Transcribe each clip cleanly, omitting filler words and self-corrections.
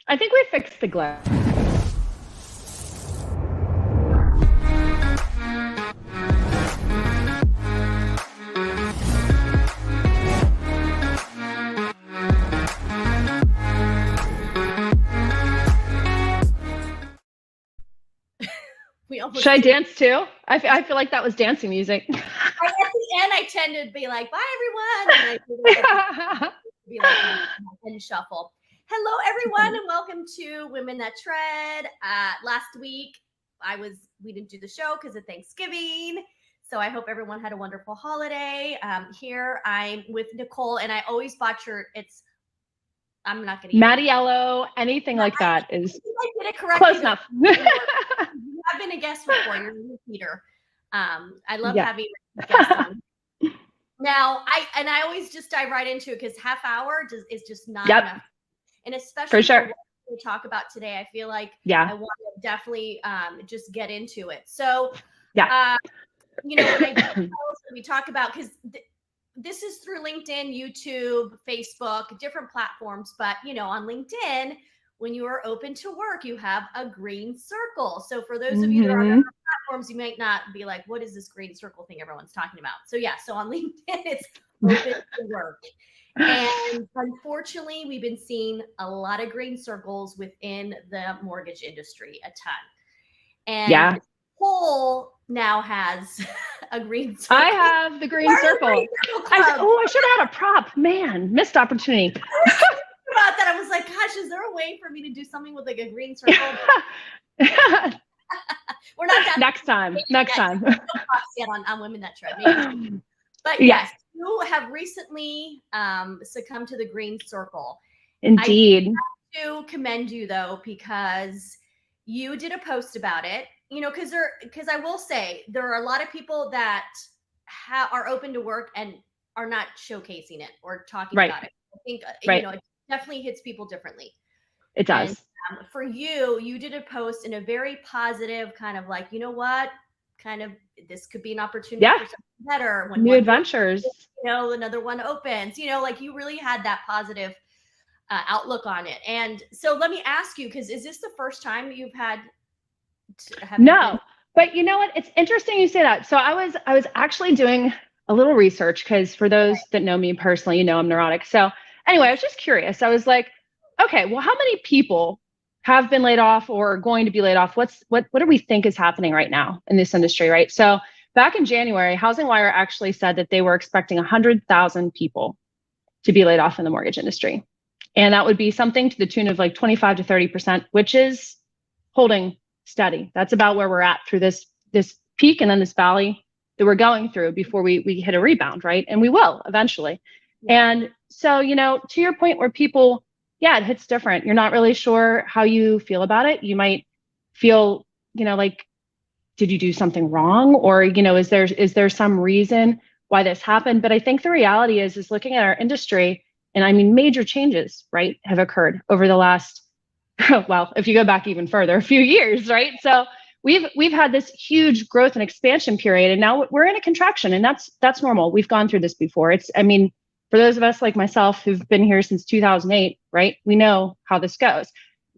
I think we fixed the glare. Should I dance too? I feel like that was dancing music. At the end, I tend to be like, bye, everyone. And be like, and shuffle. Hello, everyone, and welcome to Women That Tread. Last week, we didn't do the show because of Thanksgiving. So I hope everyone had a wonderful holiday. Here I'm with Nicole, and I always butcher I'm not going to Mattiello, anything like that is I did it correctly. Close enough. I've been a guest before. You're a repeater. I love having guests on. Now, I always just dive right into it because half hour is just not enough. And especially for what we talk about today, I feel like I want to definitely just get into it. So, when we talk about, because this is through LinkedIn, YouTube, Facebook, different platforms. But, on LinkedIn, when you are open to work, you have a green circle. So for those of you that are on other platforms, you might not be like, what is this green circle thing everyone's talking about? So on LinkedIn, it's open to work. And unfortunately, we've been seeing a lot of green circles within the mortgage industry, a ton. And Nicole now has a green circle. I have the green circle. I should have had a prop. Man, missed opportunity. About that, I was like, gosh, is there a way for me to do something with like a green circle? We're not done. Next time. Yet on Women That Tread. But yes, you have recently succumbed to the green circle. Indeed. I have to commend you though, because you did a post about it. Because I will say there are a lot of people that are open to work and are not showcasing it or talking about it. I think it definitely hits people differently. It does. And, for you did a post in a very positive kind of like, this could be an opportunity for something better. When new adventures. Another one opens. Like you really had that positive outlook on it. And so let me ask you, because is this the first time you've had? No, but you know what? It's interesting you say that. So I was actually doing a little research because for those that know me personally, I'm neurotic. So anyway, I was just curious. I was like, okay, well, how many people have been laid off or are going to be laid off? What do we think is happening right now in this industry, right? So back in January, Housing Wire actually said that they were expecting 100,000 people to be laid off in the mortgage industry. And that would be something to the tune of like 25 to 30%, which is holding steady. That's about where we're at through this peak and then this valley that we're going through before we hit a rebound, right? And we will eventually. And so, to your point where people, it hits different. You're not really sure how you feel about it. You might feel, like, did you do something wrong? Or, is there some reason why this happened? But I think the reality is looking at our industry, and I mean, major changes, right, have occurred over the last, well, if you go back even further, a few years, right? So we've had this huge growth and expansion period, and now we're in a contraction, and that's normal. We've gone through this before. For those of us like myself who've been here since 2008, right? We know how this goes.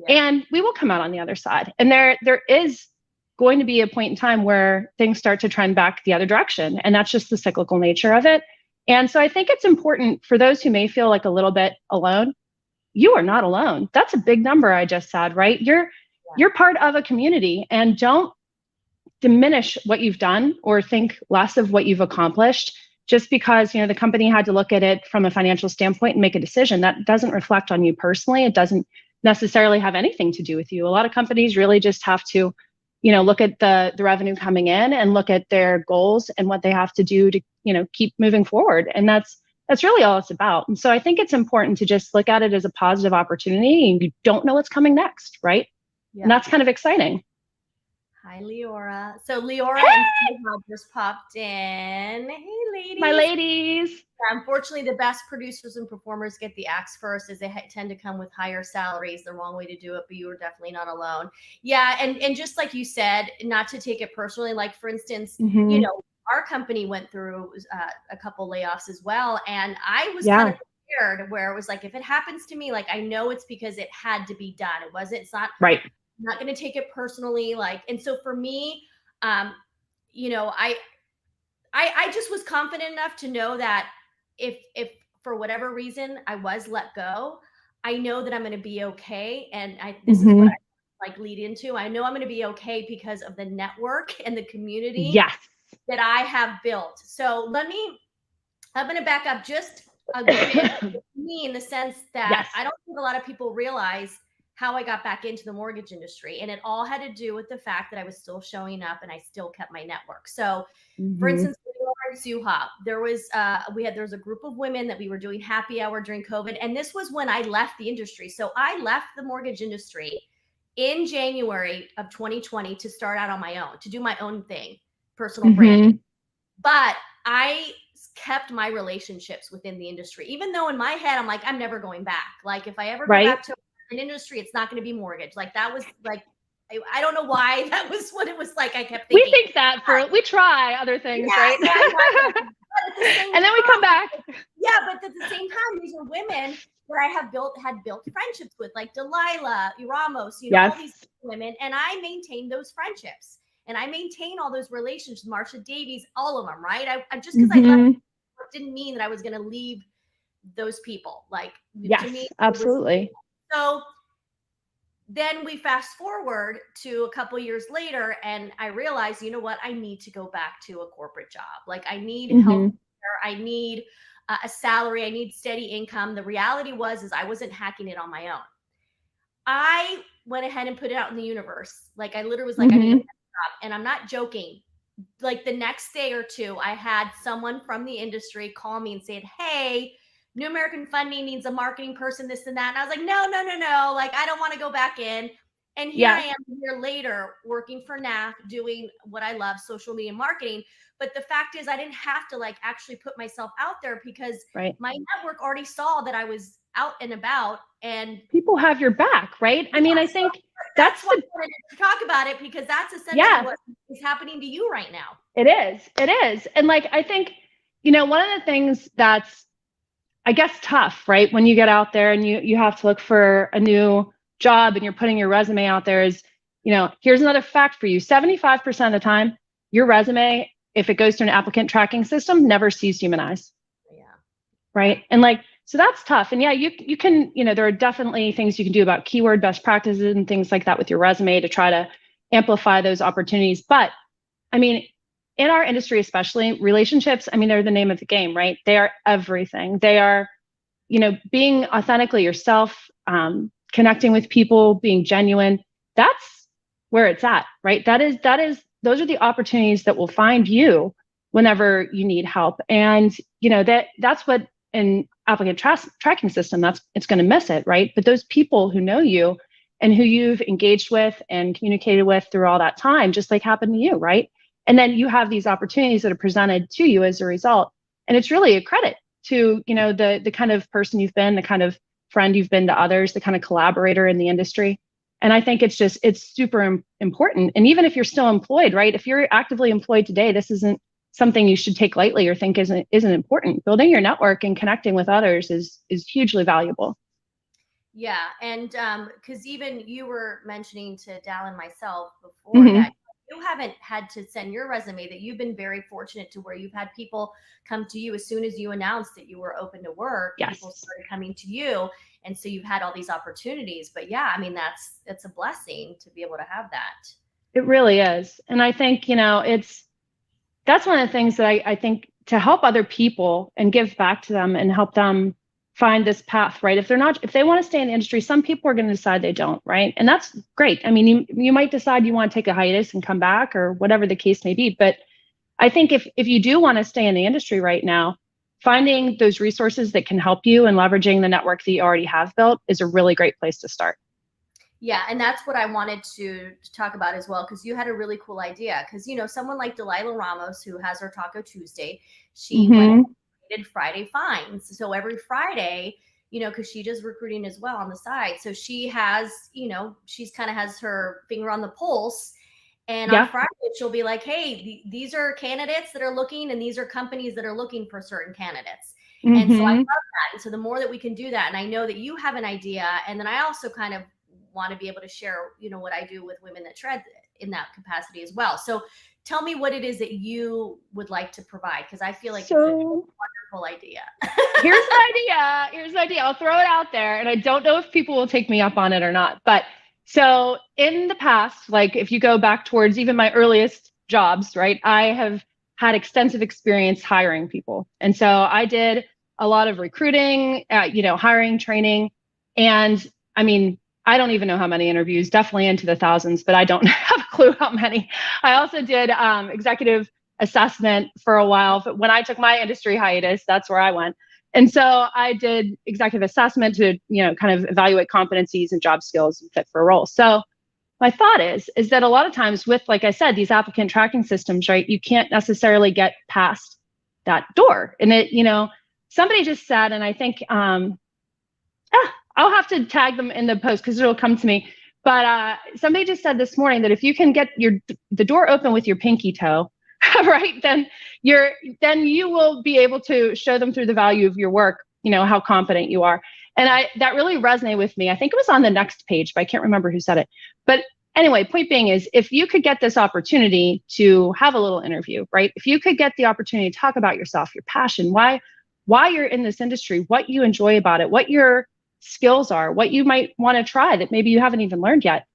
And we will come out on the other side. And there is going to be a point in time where things start to trend back the other direction. And that's just the cyclical nature of it. And so I think it's important for those who may feel like a little bit alone. You are not alone. That's a big number I just said, right? You're part of a community, and don't diminish what you've done or think less of what you've accomplished. Just because, the company had to look at it from a financial standpoint and make a decision, that doesn't reflect on you personally. It doesn't necessarily have anything to do with you. A lot of companies really just have to, look at the revenue coming in and look at their goals and what they have to do to, keep moving forward. And that's really all it's about. And so I think it's important to just look at it as a positive opportunity, and you don't know what's coming next, right? And that's kind of exciting. Hi, Leora. So Leora and Steve just popped in. Hey, ladies. My ladies. Unfortunately, the best producers and performers get the axe first, as they tend to come with higher salaries. The wrong way to do it, but you are definitely not alone. Yeah, and just like you said, not to take it personally. Like, for instance, our company went through a couple layoffs as well, and I was kind of weird where it was like, if it happens to me, like, I know it's because it had to be done. It's not, Right. I'm not going to take it personally. Like, and so for me, you know, I just was confident enough to know that if for whatever reason I was let go, I know that I'm going to be okay. And this is what I like lead into. I know I'm going to be okay because of the network and the community that I have built. So I'm going to back up just a bit with me in the sense that I don't think a lot of people realize how I got back into the mortgage industry. And it all had to do with the fact that I was still showing up and I still kept my network. So for instance, Zuha, there was a group of women that we were doing happy hour during COVID. And this was when I left the industry. So I left the mortgage industry in January of 2020 to start out on my own, to do my own thing, personal branding. But I kept my relationships within the industry, even though in my head, I'm like, I'm never going back. Like if I ever go back to an industry, it's not going to be mortgage. Like that was like, I don't know why that was what it was like. I kept thinking. We think that we try other things, right? And then we come back. Yeah, but at the same time, these are women that I had built friendships with, like Delilah, Ramos, all these women, and I maintained those friendships. And I maintain all those relationships, Marsha Davies, all of them, right? I just because I left didn't mean that I was going to leave those people. Like, to me, absolutely. So then we fast forward to a couple years later, and I realized, you know what? I need to go back to a corporate job. Like, I need help. I need a salary. I need steady income. The reality is I wasn't hacking it on my own. I went ahead and put it out in the universe. Like, I literally was like, I need a job. And I'm not joking. Like the next day or two, I had someone from the industry call me and said, hey, New American Funding needs a marketing person, this and that. And I was like, no. Like, I don't want to go back in. And here I am a year later working for NAF, doing what I love, social media marketing. But the fact is I didn't have to like actually put myself out there because my network already saw that I was out and about, and people have your back, right? I mean, I think that's why I wanted to talk about it, because that's essentially what is happening to you right now. It is. And like, I think, one of the things that's, I guess, tough, right? When you get out there and you have to look for a new job and you're putting your resume out there is, here's another fact for you. 75% of the time, your resume, if it goes to an applicant tracking system, never sees human eyes. Yeah. Right. And like, so that's tough. And yeah, you can, there are definitely things you can do about keyword best practices and things like that with your resume to try to amplify those opportunities. But I mean, in our industry, especially, relationships, I mean, they're the name of the game, right? They are everything. They are, being authentically yourself, connecting with people, being genuine. That's where it's at, right? Those are the opportunities that will find you whenever you need help. And, that's what an applicant tracking system, it's going to miss it, right? But those people who know you and who you've engaged with and communicated with through all that time, just like happened to you, right? And then you have these opportunities that are presented to you as a result. And it's really a credit to, the kind of person you've been, the kind of friend you've been to others, the kind of collaborator in the industry. And I think it's super important. And even if you're still employed, right? If you're actively employed today, this isn't something you should take lightly or think isn't important. Building your network and connecting with others is hugely valuable. Yeah. And because even you were mentioning to Dal and myself before that you haven't had to send your resume, that you've been very fortunate to where you've had people come to you as soon as you announced that you were open to work. People started coming to you. And so you've had all these opportunities. But yeah, I mean, it's a blessing to be able to have that. It really is. And I think, that's one of the things that I think, to help other people and give back to them and help them find this path, right? If they want to stay in the industry, some people are going to decide they don't, right? And that's great. I mean, you might decide you want to take a hiatus and come back or whatever the case may be. But I think if you do want to stay in the industry right now, finding those resources that can help you and leveraging the network that you already have built is a really great place to start. Yeah, and that's what I wanted to talk about as well, because you had a really cool idea. Because, someone like Delilah Ramos, who has her Taco Tuesday, she went and did Friday finds. So every Friday, because she does recruiting as well on the side. So she has, she's kind of has her finger on the pulse. And on Friday, she'll be like, hey, these are candidates that are looking, and these are companies that are looking for certain candidates. And so I Mm-hmm. love that. And so the more that we can do that, and I know that you have an idea, and then I also kind of want to be able to share, what I do with women that tread in that capacity as well. So tell me what it is that you would like to provide, because I feel like it's a wonderful idea. Here's an idea. I'll throw it out there, and I don't know if people will take me up on it or not. But so in the past, like if you go back towards even my earliest jobs, right, I have had extensive experience hiring people. And so I did a lot of recruiting, hiring, training. And I mean, I don't even know how many interviews, definitely into the thousands, but I don't have a clue how many. I also did executive assessment for a while. But when I took my industry hiatus, that's where I went. And so I did executive assessment to, kind of evaluate competencies and job skills and fit for a role. So my thought is that a lot of times with, like I said, these applicant tracking systems, right, you can't necessarily get past that door. And somebody just said, and I think, I'll have to tag them in the post because it'll come to me. But somebody just said this morning that if you can get the door open with your pinky toe, right, then you will be able to show them through the value of your work, how confident you are. And that really resonated with me. I think it was on the next page, but I can't remember who said it. But anyway, point being is, if you could get this opportunity to have a little interview, right? If you could get the opportunity to talk about yourself, your passion, why you're in this industry, what you enjoy about it, what your skills are, what you might want to try that maybe you haven't even learned yet.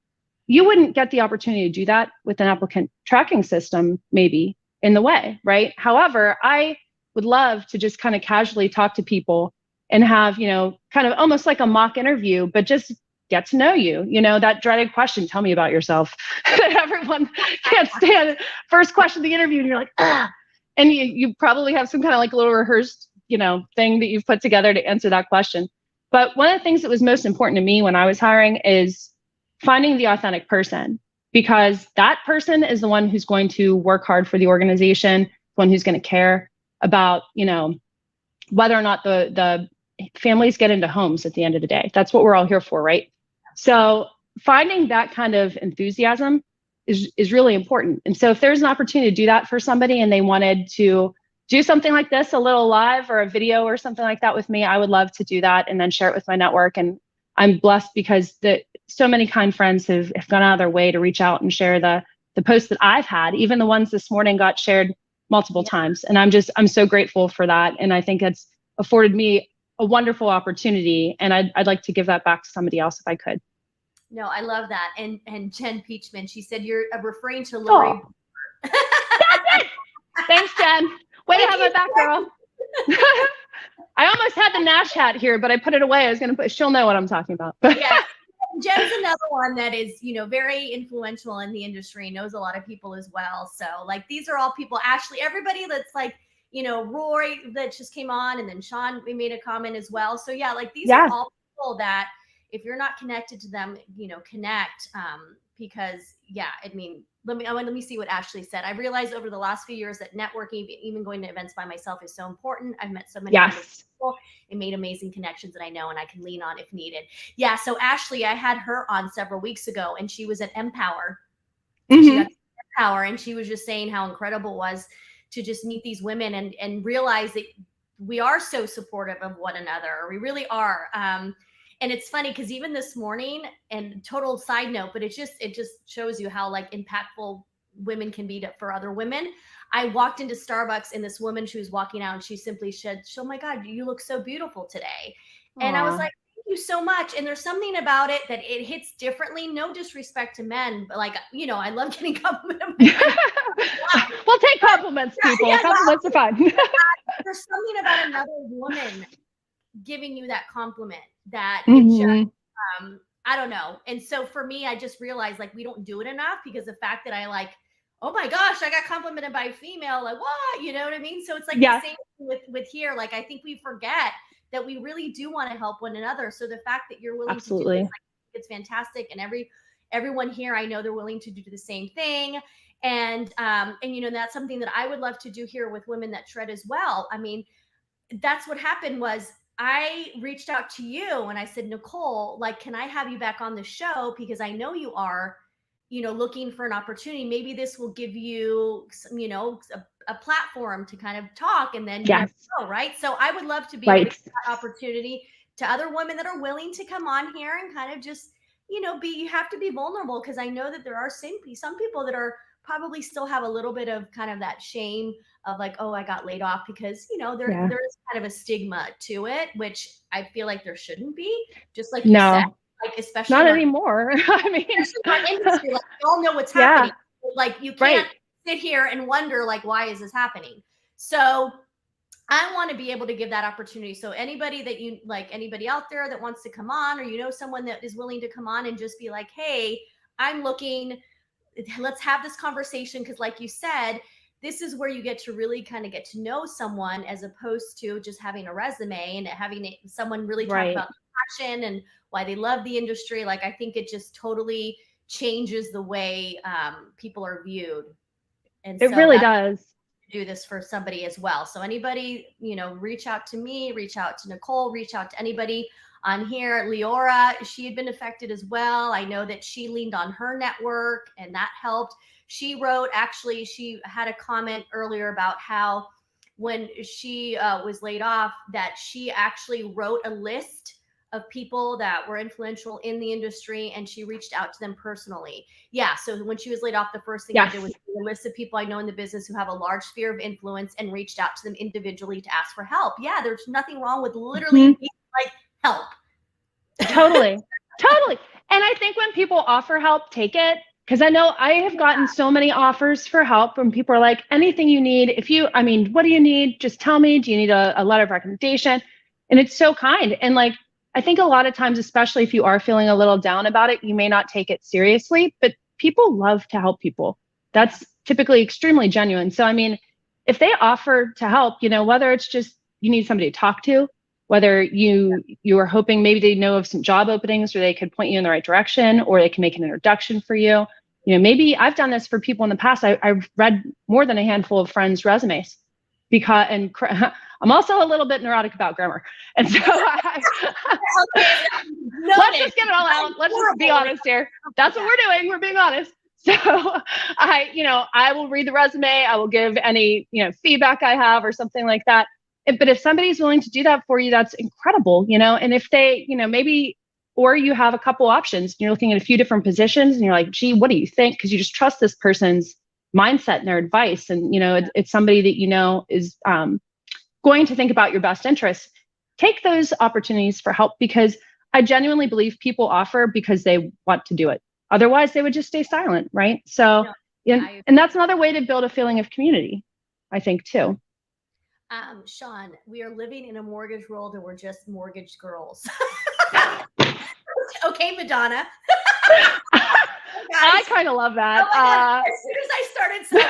You wouldn't get the opportunity to do that with an applicant tracking system, maybe in the way, right? However, I would love to just kind of casually talk to people and have, kind of almost like a mock interview, but just get to know you, that dreaded question, tell me about yourself, that everyone can't stand. First question of the interview, and you're like, ah, and you probably have some kind of like a little rehearsed, thing that you've put together to answer that question. But one of the things that was most important to me when I was hiring is finding the authentic person, because that person is the one who's going to work hard for the organization, one who's going to care about, whether or not the families get into homes at the end of the day. That's what we're all here for, right? So finding that kind of enthusiasm is really important. And so if there's an opportunity to do that for somebody and they wanted to do something like this, a little live or a video or something like that with me, I would love to do that and then share it with my network. And I'm blessed because so many kind friends have gone out of their way to reach out and share the posts that I've had. Even the ones this morning got shared multiple times. And I'm so grateful for that. And I think it's afforded me a wonderful opportunity. And I'd like to give that back to somebody else if I could. No, I love that. And Jen Peachman, she said you're referring to Lori. Oh. That's it. Thanks, Jen. Way to have my back, girl. I almost had the Nash hat here, but I put it away. I was going to put, she'll know what I'm talking about. Yeah. Jen's another one that is, very influential in the industry, knows a lot of people as well. So like, these are all people, Ashley, everybody that's like, Roy that just came on, and then Sean, we made a comment as well. So yeah, like these are all people that if you're not connected to them, connect, because I mean, let me see what Ashley said. I realized over the last few years that networking, even going to events by myself, is so important. I've met so many people and made amazing connections that I know and I can lean on if needed. Yeah. So Ashley, I had her on several weeks ago, and she was at Empower. She got Empower, and she was just saying how incredible it was to just meet these women and realize that we are so supportive of one another. We really are. And it's funny because even this morning, and total side note, but it just shows you how like impactful women can be for other women. I walked into Starbucks, and this woman, she was walking out, and she simply said, "Oh my God, you look so beautiful today." Aww. And I was like, "Thank you so much." And there's something about it that it hits differently. No disrespect to men, but like, I love getting complimented. We'll take compliments, people. Compliments are fun. There's something about another woman giving you that compliment that it just, I don't know. And so for me, I just realized like we don't do it enough, because the fact that I like, oh my gosh, I got complimented by a female, like what, you know what I mean? So it's like the same with here. Like, I think we forget that we really do want to help one another. So the fact that you're willing to do this, like, it's fantastic. And everyone here, I know they're willing to do the same thing. And that's something that I would love to do here with Women That Tread as well. I mean, that's what happened was I reached out to you and I said, Nicole, like, can I have you back on the show? Because I know you are, looking for an opportunity. Maybe this will give you some, a platform to kind of talk, and then you Yes. never know, right? So I would love to be Right. able to give that opportunity to other women that are willing to come on here and kind of just, you have to be vulnerable, because I know that there are some people that are probably still have a little bit of kind of that shame of like, oh, I got laid off, because there is kind of a stigma to it, which I feel like there shouldn't be, just like you said, like especially not in anymore. I mean, especially in our industry, like we all know what's Yeah. happening. Like you can't sit here and wonder like, why is this happening? So I want to be able to give that opportunity. So anybody that you like, anybody out there that wants to come on, or someone that is willing to come on and just be like, hey, I'm looking, let's have this conversation, because like you said, this is where you get to really kind of get to know someone, as opposed to just having a resume and having someone really talk about passion and why they love the industry. Like I think it just totally changes the way people are viewed. And it really does. Do this for somebody as well. So anybody, reach out to me, reach out to Nicole, reach out to anybody on here. Leora, she had been affected as well. I know that she leaned on her network and that helped. She had a comment earlier about how when she was laid off, that she actually wrote a list of people that were influential in the industry, and she reached out to them personally. Yeah. So when she was laid off, the first thing I did was a list of people I know in the business who have a large sphere of influence, and reached out to them individually to ask for help. Yeah. There's nothing wrong with literally being like, help. Totally. And I think when people offer help, take it. Because I know I have gotten so many offers for help when people are like, anything you need, what do you need? Just tell me. Do you need a letter of recommendation? And it's so kind. And like, I think a lot of times, especially if you are feeling a little down about it, you may not take it seriously, but people love to help people. That's typically extremely genuine. So, I mean, if they offer to help, whether it's just you need somebody to talk to, whether you are hoping maybe they know of some job openings, or they could point you in the right direction, or they can make an introduction for you. Maybe I've done this for people in the past. I've read more than a handful of friends' resumes, and I'm also a little bit neurotic about grammar. And so let's just get it all out. Let's just be honest here. That's what we're doing. We're being honest. So I will read the resume. I will give any, feedback I have or something like that. But if somebody's willing to do that for you, that's incredible, and if they, maybe, or you have a couple options, you're looking at a few different positions and you're like, gee, what do you think? Because you just trust this person's mindset and their advice. And, it's somebody that, is going to think about your best interests. Take those opportunities for help, because I genuinely believe people offer because they want to do it. Otherwise, they would just stay silent, right? So, and that's another way to build a feeling of community, I think, too. Sean, we are living in a mortgage world, and we're just mortgage girls. Okay, Madonna. I kind of love that. As soon as I started saying,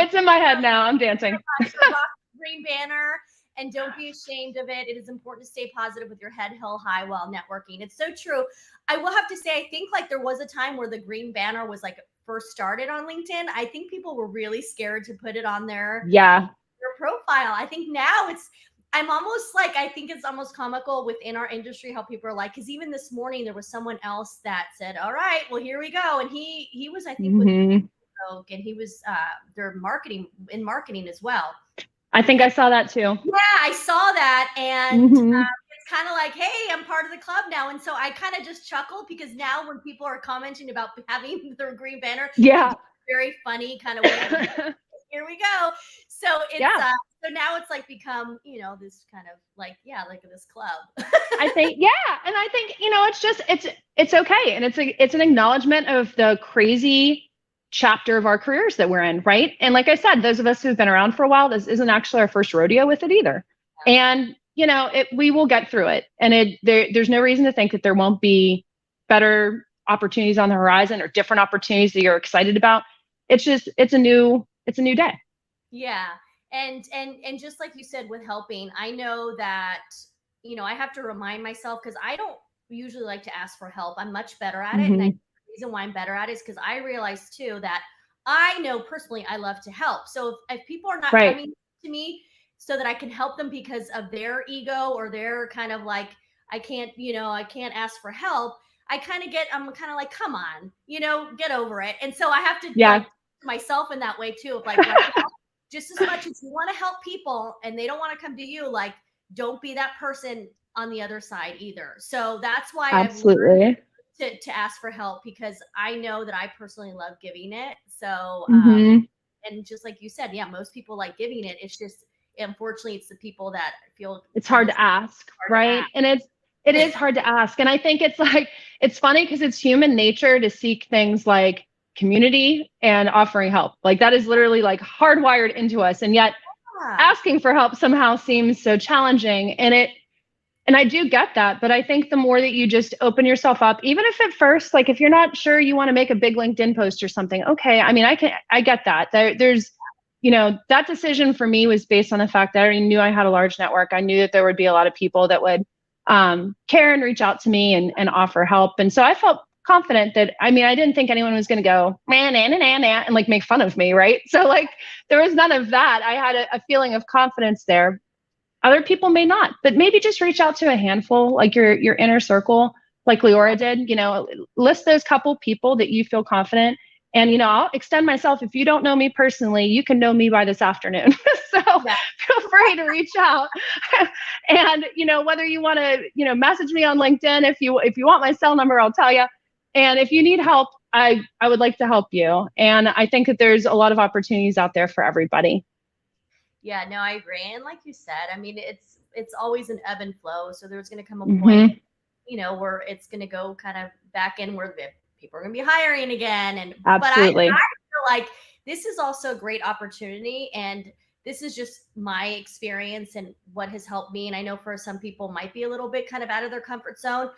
it's in my head now. I'm dancing. Green banner, and don't be ashamed of it. It is important to stay positive with your head held high while networking. It's so true. I will have to say, I think like there was a time where the green banner was like first started on LinkedIn. I think people were really scared to put it on their profile. I think now I'm almost like, I think it's almost comical within our industry how people are like, because even this morning there was someone else that said, all right, well, here we go. And he was, I think, with Oak, and he was their marketing as well. I think I saw that too. Yeah, I saw that. And it's kind of like, hey, I'm part of the club now. And so I kind of just chuckled, because now when people are commenting about having their green banner, it's very funny kind of way. Here we go. So it's so now it's like become, this kind of like, like this club. I think, and I think, it's just it's okay, and it's an acknowledgement of the crazy chapter of our careers that we're in, right? And like I said, those of us who've been around for a while, this isn't actually our first rodeo with it either. And we will get through it, and there's no reason to think that there won't be better opportunities on the horizon, or different opportunities that you're excited about. It's a new day. Yeah. And just like you said with helping, I know that, I have to remind myself, because I don't usually like to ask for help. I'm much better at it. And the reason why I'm better at it is because I realize too that I know personally I love to help. So if people are not coming to me so that I can help them because of their ego, or their kind of like, I can't ask for help, I'm kind of like, come on, get over it. And so I have to myself in that way too. Of like, right now, just as much as you want to help people and they don't want to come to you, like, don't be that person on the other side either. So that's why I've learned to ask for help, because I know that I personally love giving it. So, and just like you said, yeah, most people like giving it. It's just, unfortunately, it's the people that feel it's hard to ask, right? And it is hard to ask. And I think it's like, it's funny because it's human nature to seek things like community and offering help. Like that is literally like hardwired into us. And yet asking for help somehow seems so challenging. And I do get that, but I think the more that you just open yourself up, even if at first, like if you're not sure you want to make a big LinkedIn post or something, okay. I mean, I get that. There's, that decision for me was based on the fact that I already knew I had a large network. I knew that there would be a lot of people that would care and reach out to me and offer help. And so I felt confident that, I mean, I didn't think anyone was going to go, and like make fun of me. Right. So like, there was none of that. I had a feeling of confidence there. Other people may not, but maybe just reach out to a handful, like your inner circle, like Leora did, list those couple people that you feel confident. And, I'll extend myself. If you don't know me personally, you can know me by this afternoon. So feel free to reach out. And, whether you want to, message me on LinkedIn, if you want my cell number, I'll tell you. And if you need help, I would like to help you. And I think that there's a lot of opportunities out there for everybody. Yeah, no, I agree. And like you said, I mean, it's always an ebb and flow. So there's going to come a point, where it's going to go kind of back in where people are going to be hiring again. And absolutely. But I feel like this is also a great opportunity. And this is just my experience and what has helped me. And I know for some people might be a little bit kind of out of their comfort zone.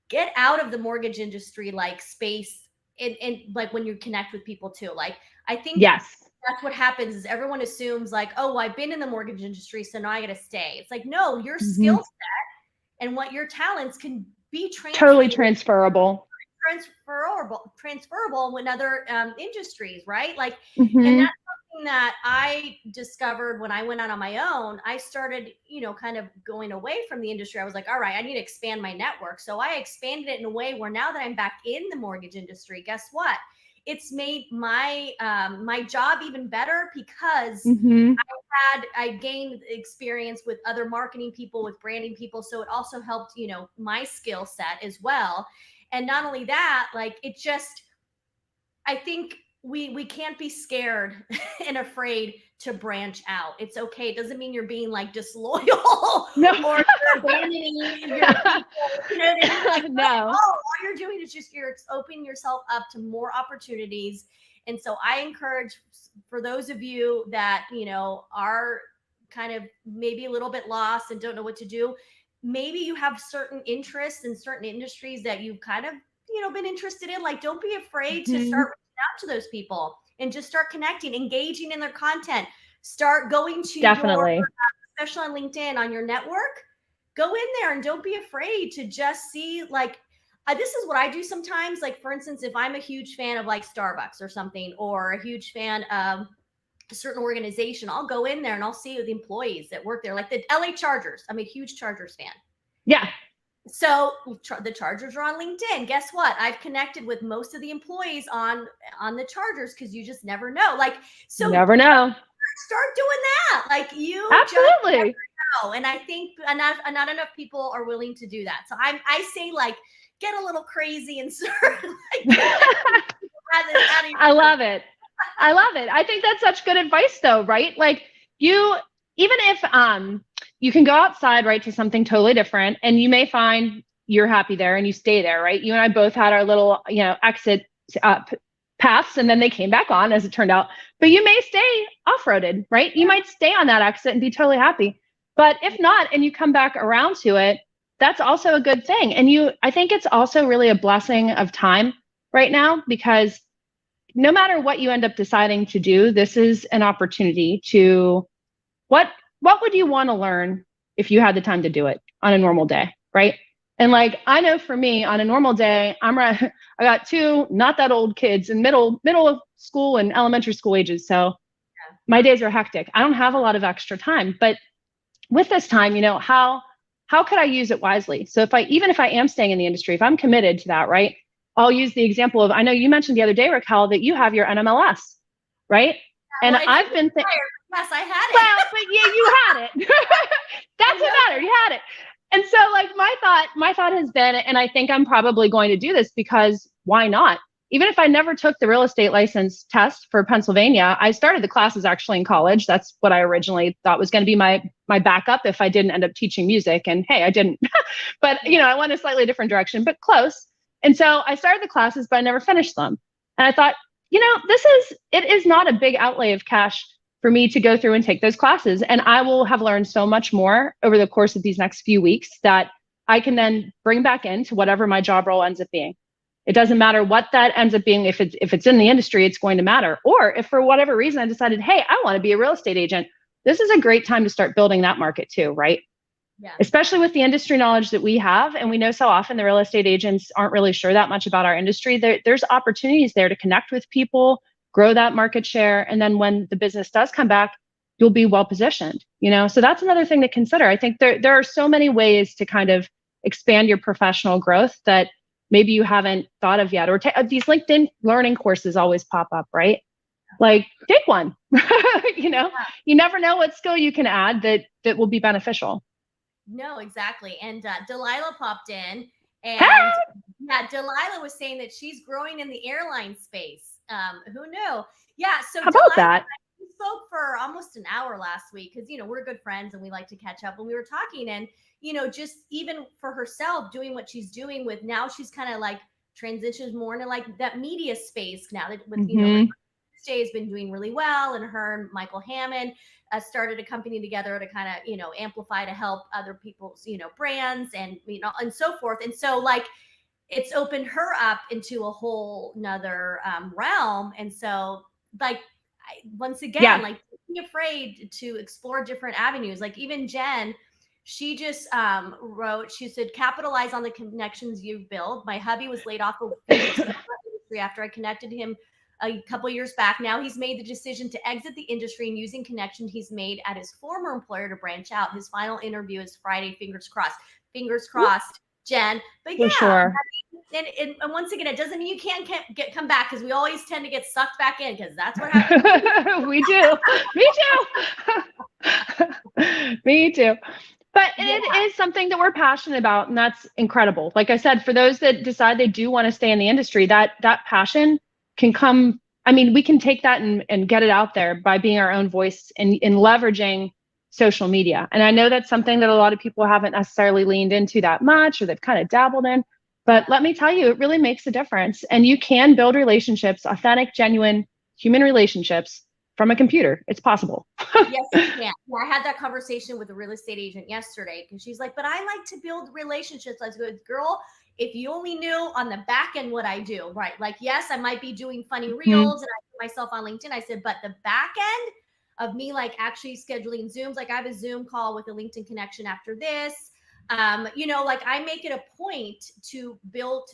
Get out of the mortgage industry, like space, and like when you connect with people too. Like, I think that's what happens is everyone assumes like, oh, I've been in the mortgage industry, so now I got to stay. It's like, no, your skill set and what your talents can be totally transferable in other industries, right? Like, and that's something that I discovered when I went out on my own. I started, kind of going away from the industry. I was like, all right, I need to expand my network. So I expanded it in a way where now that I'm back in the mortgage industry, guess what? It's made my my job even better because I gained experience with other marketing people, with branding people. So it also helped, my skill set as well. And not only that, like it just, I think we can't be scared and afraid to branch out. It's okay. It doesn't mean you're being like disloyal or you're abandoning your people. You know what I mean? Like, no. All you're doing is just you're opening yourself up to more opportunities. And so I encourage for those of you that, are kind of maybe a little bit lost and don't know what to do. Maybe you have certain interests in certain industries that you've kind of, been interested in. Like, don't be afraid to start reaching out to those people and just start connecting, engaging in their content. Start going to your, especially on LinkedIn, on your network. Go in there and don't be afraid to just see, like, this is what I do sometimes. Like, for instance, if I'm a huge fan of like Starbucks or something, or a huge fan of a certain organization, I'll go in there and I'll see the employees that work there, like the LA Chargers. I'm a huge Chargers fan. Yeah. So the Chargers are on LinkedIn. Guess what? I've connected with most of the employees on the Chargers because you just never know. Like, so never know. Start doing that. Like, you absolutely just never know. And I think not enough people are willing to do that. So I say, like, get a little crazy and start. Like, I love it. I love it. I think that's such good advice, though, right? Like, even if you can go outside, right, to something totally different, and you may find you're happy there and you stay there, right? You and I both had our little, exit paths, and then they came back on, as it turned out. But you may stay off-roaded, right? You might stay on that exit and be totally happy. But if not, and you come back around to it, that's also a good thing. And I think it's also really a blessing of time right now, because no matter what you end up deciding to do, this is an opportunity to, what would you want to learn if you had the time to do it on a normal day, right? And like, I know for me, on a normal day, I got two not that old kids in middle of school and elementary school ages. So my days are hectic. I don't have a lot of extra time, but with this time, how could I use it wisely? So even if I am staying in the industry, if I'm committed to that, right? I'll use the example of, I know you mentioned the other day, Raquel, that you have your NMLS. right? And well, I've been yes, I had it. Well, but yeah, you had it. That's what mattered. You had it. And so like my thought has been, and I think I'm probably going to do this because why not? Even if I never took the real estate license test for Pennsylvania, I started the classes actually in college. That's what I originally thought was going to be my backup if I didn't end up teaching music. And hey, I didn't. But I went a slightly different direction, but close. And so I started the classes, but I never finished them. And I thought, it is not a big outlay of cash for me to go through and take those classes. And I will have learned so much more over the course of these next few weeks that I can then bring back into whatever my job role ends up being. It doesn't matter what that ends up being. If it's in the industry, it's going to matter. Or if for whatever reason I decided, hey, I want to be a real estate agent, this is a great time to start building that market too, right? Yeah. Especially with the industry knowledge that we have. And we know so often the real estate agents aren't really sure that much about our industry. There's opportunities there to connect with people, grow that market share. And then when the business does come back, you'll be well positioned, So that's another thing to consider. I think there are so many ways to kind of expand your professional growth that maybe you haven't thought of yet. Or these LinkedIn learning courses always pop up, right? Like take one, You never know what skill you can add that will be beneficial. No, exactly. And Delilah popped in, and yeah, Delilah was saying that she's growing in the airline space. Who knew? Yeah. So how about that? We spoke for almost an hour last week because we're good friends and we like to catch up. And we were talking, and just even for herself doing what she's doing with now, she's kind of like transitions more into like that media space now that with Jay has been doing really well, and her and Michael Hammond started a company together to kind of amplify to help other people's brands and and so forth. And so like it's opened her up into a whole nother realm. And so like once again, like don't be afraid to explore different avenues. Like even Jen, she just wrote, she said, capitalize on the connections you've built. My hubby was laid off after I connected him a couple years back. Now he's made the decision to exit the industry and using connections he's made at his former employer to branch out. His final interview is Friday. Fingers crossed. Fingers crossed, Jen. But yeah, sure. And once again, it doesn't mean you can't come back, because we always tend to get sucked back in, because that's what happens. We do. Me too. Me too. But it is something that we're passionate about, and that's incredible. Like I said, for those that decide they do want to stay in the industry, that passion can come. I mean, we can take that and get it out there by being our own voice and in leveraging social media. And I know that's something that a lot of people haven't necessarily leaned into that much, or they've kind of dabbled in. But let me tell you, it really makes a difference. And you can build relationships, authentic, genuine human relationships from a computer. It's possible. Yes, you can. Yeah, I had that conversation with a real estate agent yesterday, because she's like, but I like to build relationships. I was good, girl. If you only knew on the back end what I do, right? Like, yes, I might be doing funny reels and I put myself on LinkedIn. I said, but the back end of me, like actually scheduling Zooms, like I have a Zoom call with a LinkedIn connection after this. Like I make it a point to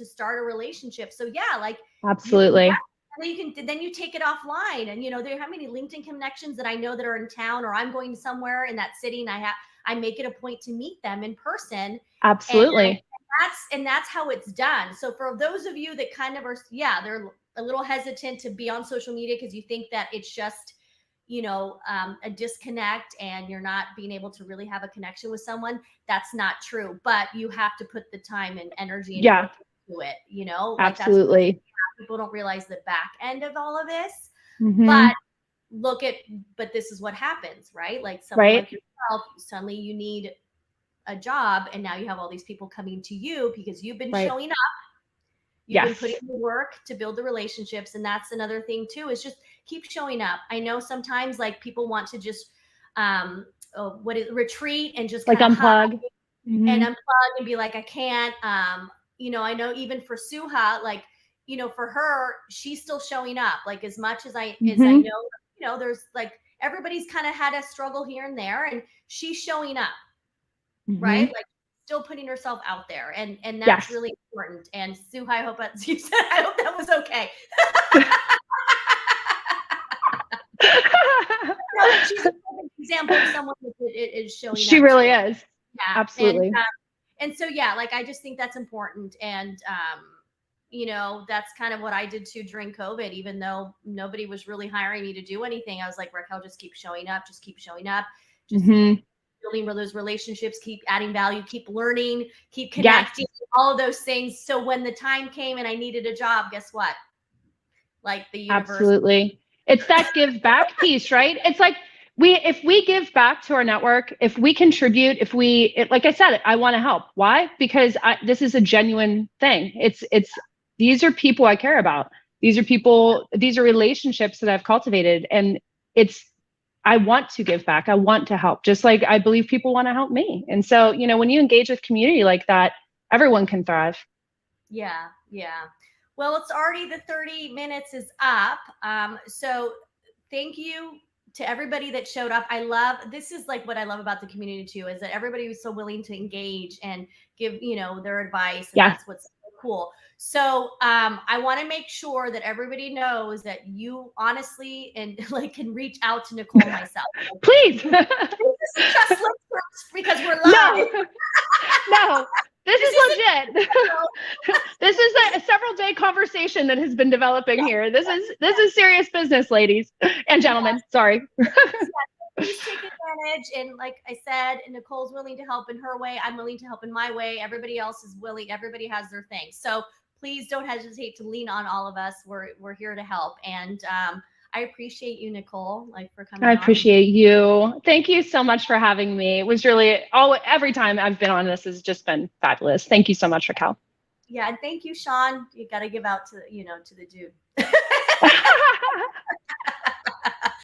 start a relationship. So yeah, like absolutely. Then you take it offline, and there are how many LinkedIn connections that I know that are in town, or I'm going somewhere in that city, and I make it a point to meet them in person. Absolutely. And that's how it's done. So for those of you that kind of are, they're a little hesitant to be on social media because you think that it's just a disconnect and you're not being able to really have a connection with someone. That's not true, but you have to put the time and energy and work into it, like absolutely. That's people don't realize the back end of all of this. But but this is what happens, right? Like someone like yourself, suddenly you need a job, and now you have all these people coming to you because you've been showing up. You've been putting the work to build the relationships. And that's another thing too, is just keep showing up. I know sometimes like people want to just retreat and just like unplug and unplug and be like, I can't. I know even for Suha, like, for her, she's still showing up. Like as much as I know, there's like everybody's kind of had a struggle here and there, and she's showing up, right? Like still putting herself out there, and that's really important. And Sue, I hope that was okay. She's an example of someone that is showing she up. She really is. Yeah, absolutely. And so like I just think that's important. And that's kind of what I did too during COVID. Even though nobody was really hiring me to do anything, I was like, Raquel, just keep showing up, just keep showing up, just building those relationships, keep adding value, keep learning, keep connecting, all of those things. So when the time came and I needed a job, guess what? Like the universe. Absolutely. It's that give back piece, right? It's like if we give back to our network, if we contribute, like I said, I want to help. Why? Because this is a genuine thing. These are people I care about. These are relationships that I've cultivated, and I want to give back. I want to help, just like I believe people want to help me. And so, when you engage with community like that, everyone can thrive. Yeah. Well, it's already the 30 minutes is up. So thank you to everybody that showed up. This is like what I love about the community too, is that everybody was so willing to engage and give, their advice. And that's what's so cool. So I want to make sure that everybody knows that you honestly and like can reach out to Nicole and myself. Please. This is just because we're live. No. This is legit. This is a several day conversation that has been developing here. This is serious business, ladies and gentlemen. Yes. Sorry. Please take advantage. And like I said, Nicole's willing to help in her way. I'm willing to help in my way. Everybody else is willing. Everybody has their thing. So please don't hesitate to lean on all of us. We're here to help. And I appreciate you, Nicole, for coming on. I appreciate you. Thank you so much for having me. It was really every time I've been on this has just been fabulous. Thank you so much, Raquel. Yeah, and thank you, Sean. You got to give out to the dude.